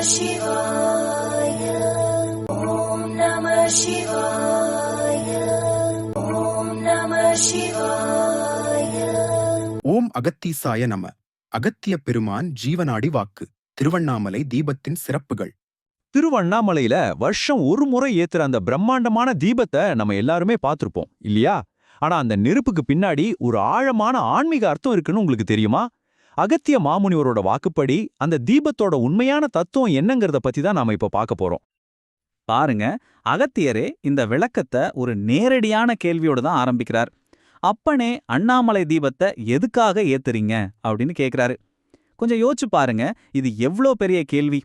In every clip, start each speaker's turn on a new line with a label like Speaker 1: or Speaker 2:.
Speaker 1: சிவாய. ஓம் நம சிவாய. ஓம் நம சிவாய.
Speaker 2: ஓம் அகத்தீசாய நம. அகத்திய பெருமான் ஜீவனாடி வாக்கு. திருவண்ணாமலை தீபத்தின் சிறப்புகள்.
Speaker 3: திருவண்ணாமலையில வருஷம் ஒரு முறை ஏத்துற அந்த பிரம்மாண்டமான தீபத்தை நம்ம எல்லாருமே பார்த்திருப்போம் இல்லையா? ஆனா அந்த நெருப்புக்கு பின்னாடி ஒரு ஆழமான ஆன்மீக அர்த்தம் இருக்குன்னு உங்களுக்கு தெரியுமா? அகத்திய மாமுனிவரோட வாக்குப்படி அந்த தீபத்தோட உண்மையான தத்துவம் என்னங்கறத பத்தி தான் நாம இப்ப பார்க்க போறோம்.
Speaker 4: பாருங்க, அகத்தியரே இந்த விளக்கத்தை ஒரு நேரடியான கேள்வியோட தான் ஆரம்பிக்கிறார். அப்பனே, அண்ணாமலை தீபத்தை எதுக்காக ஏத்துறீங்க அப்படின்னு கேக்குறாரு. கொஞ்சம் யோசிச்சு பாருங்க, இது எவ்வளோ பெரிய கேள்வி.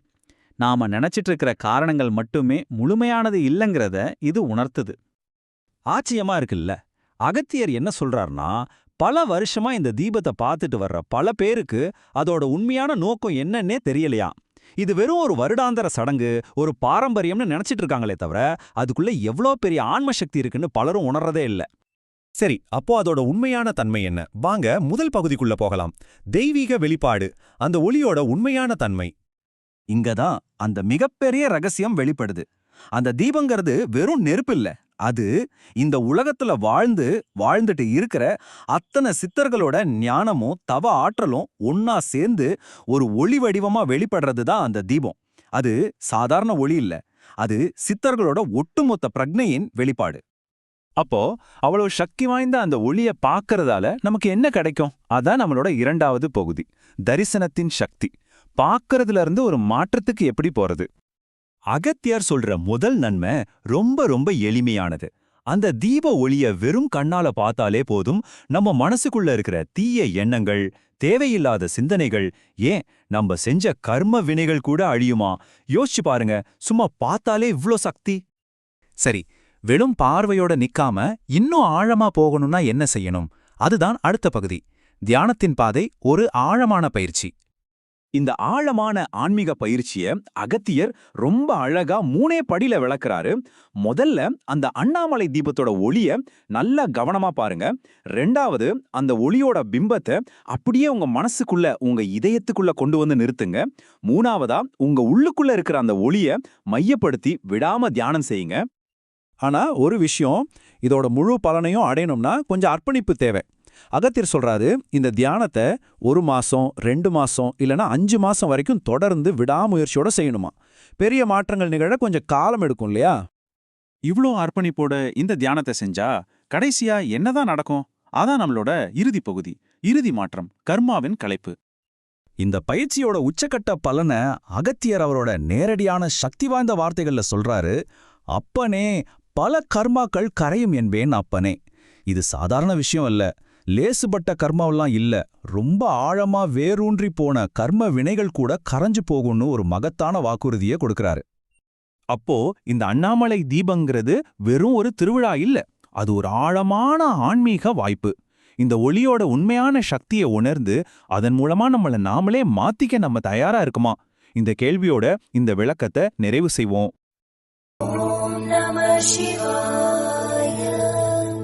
Speaker 4: நாம நினைச்சிட்டு இருக்கிற காரணங்கள் மட்டுமே முழுமையானது இல்லைங்கிறத இது உணர்த்துது.
Speaker 3: ஆச்சரியமா இருக்குல்ல? அகத்தியர் என்ன சொல்றாருன்னா, பல வருஷமா இந்த தீபத்தை பார்த்துட்டு வர்ற பல பேருக்கு அதோட உண்மையான நோக்கம் என்னன்னே தெரியலையா. இது வெறும் ஒரு வருடாந்தர சடங்கு, ஒரு பாரம்பரியம்னு நினைச்சிட்டு இருக்காங்களே தவிர அதுக்குள்ள எவ்வளோ பெரிய ஆன்ம சக்தி இருக்குன்னு பலரும் உணர்றதே இல்ல.
Speaker 5: சரி, அப்போ அதோட உண்மையான தன்மை என்ன? வாங்க முதல் பகுதிக்குள்ள போகலாம். தெய்வீக வெளிப்பாடு, அந்த ஒளியோட உண்மையான தன்மை.
Speaker 6: இங்கதான் அந்த மிகப்பெரிய ரகசியம் வெளிப்படுது. அந்த தீபங்கிறது வெறும் நெருப்பு இல்ல, அது இந்த உலகத்துல வாழ்ந்துட்டு இருக்கிற அத்தனை சித்தர்களோட ஞானமும் தவ ஆற்றலும் ஒன்னா சேர்ந்து ஒரு ஒளி வடிவமா வெளிப்படுறது தான் அந்த தீபம். அது சாதாரண ஒளி இல்ல, அது சித்தர்களோட ஒட்டுமொத்த பிரக்ஞையின் வெளிப்பாடு.
Speaker 3: அப்போ அவ்வளவு சக்தி வாய்ந்த அந்த ஒளிய பார்க்கறதால நமக்கு என்ன கிடைக்கும்? அதான் நம்மளோட இரண்டாவது பகுதி, தரிசனத்தின் சக்தி. பார்க்கறதுல இருந்து ஒரு மாற்றத்துக்கு எப்படி போறது?
Speaker 5: அகத்தியர் சொல்ற முதல் நன்மை ரொம்ப ரொம்ப எளிமையானது. அந்த தீப ஒளிய வெறும் கண்ணால பார்த்தாலே போதும், நம்ம மனசுக்குள்ள இருக்கிற தீய எண்ணங்கள், தேவையில்லாத சிந்தனைகள், ஏன் நம்ம செஞ்ச கர்ம வினைகள் கூட அழியுமா? யோசிச்சு பாருங்க, சும்மா பார்த்தாலே இவ்ளோ சக்தி.
Speaker 7: சரி, வெறும் பார்வையோட நிக்காம இன்னும் ஆழமா போகணும்னா என்ன செய்யணும்? அதுதான் அடுத்த பகுதி, தியானத்தின் பாதை, ஒரு ஆழமான பயிற்சி.
Speaker 3: இந்த ஆழமான ஆன்மீக பயிற்சிய அகத்தியர் ரொம்ப அழகா 3 படியில விளக்குறாரு. முதல்ல அந்த அண்ணாமலை தீபத்தோட ஒளிய நல்லா கவனமா பாருங்க. 2வது, அந்த ஒளியோட பிம்பத்தை அப்படியே உங்க மனசுக்குள்ள, உங்க இதயத்துக்குள்ள கொண்டு வந்து நிறுத்துங்க. 3வதா, உங்க உள்ளுக்குள்ள இருக்கிற அந்த ஒளிய மையப்படுத்தி விடாம தியானம் செய்யுங்க.
Speaker 7: ஆனா ஒரு விஷயம், இதோட முழு பலனையும் அடையணும்னா கொஞ்சம் அர்ப்பணிப்பு தேவை. அகத்தியர் சொல்றாரு, இந்த தியானத்தை 1 மாசம், 2 மாசம் இல்லனா 5 மாசம் வரைக்கும் தொடர்ந்து விடாமுயற்சியோட செய்யணுமா. பெரிய மாற்றங்கள் நிகழ கொஞ்சம் காலம் எடுக்கும் இல்லையா?
Speaker 8: இவ்ளோ அர்ப்பணிப்போட இந்த தியானத்தை செஞ்சா கடைசியா என்னதான் நடக்கும்? அதான் நம்மளோட இறுதி பகுதி, இறுதி மாற்றம், கர்மாவின் களைப்பு.
Speaker 7: இந்த பயிற்சியோட உச்சக்கட்ட பலனை அகத்தியர் அவரோட நேரடியான சக்தி வாய்ந்த வார்த்தைகள்ல சொல்றாரு. அப்பனே, பல கர்மாக்கள் கரையும் என்பேன் அப்பனே. இது சாதாரண விஷயம் அல்ல, லேசுபட்ட கர்மாவெல்லாம் இல்ல, ரொம்ப ஆழமா வேரூன்றி போன கர்ம வினைகள் கூட கரைஞ்சு போகும்னு ஒரு மகத்தான வாக்குறுதியை கொடுக்கறாரு.
Speaker 8: அப்போ இந்த அண்ணாமலை தீபங்கிறது வெறும் ஒரு திருவிழா இல்ல, அது ஒரு ஆழமான ஆன்மீக வாய்ப்பு. இந்த ஒளியோட உண்மையான சக்தியை உணர்ந்து அதன் மூலமா நம்மள நாமளே மாத்திக்க நம்ம தயாரா இருக்குமா? இந்த கேள்வியோட இந்த விளக்கத்தை நிறைவு செய்வோம்.
Speaker 1: ஓம் நம சிவாய.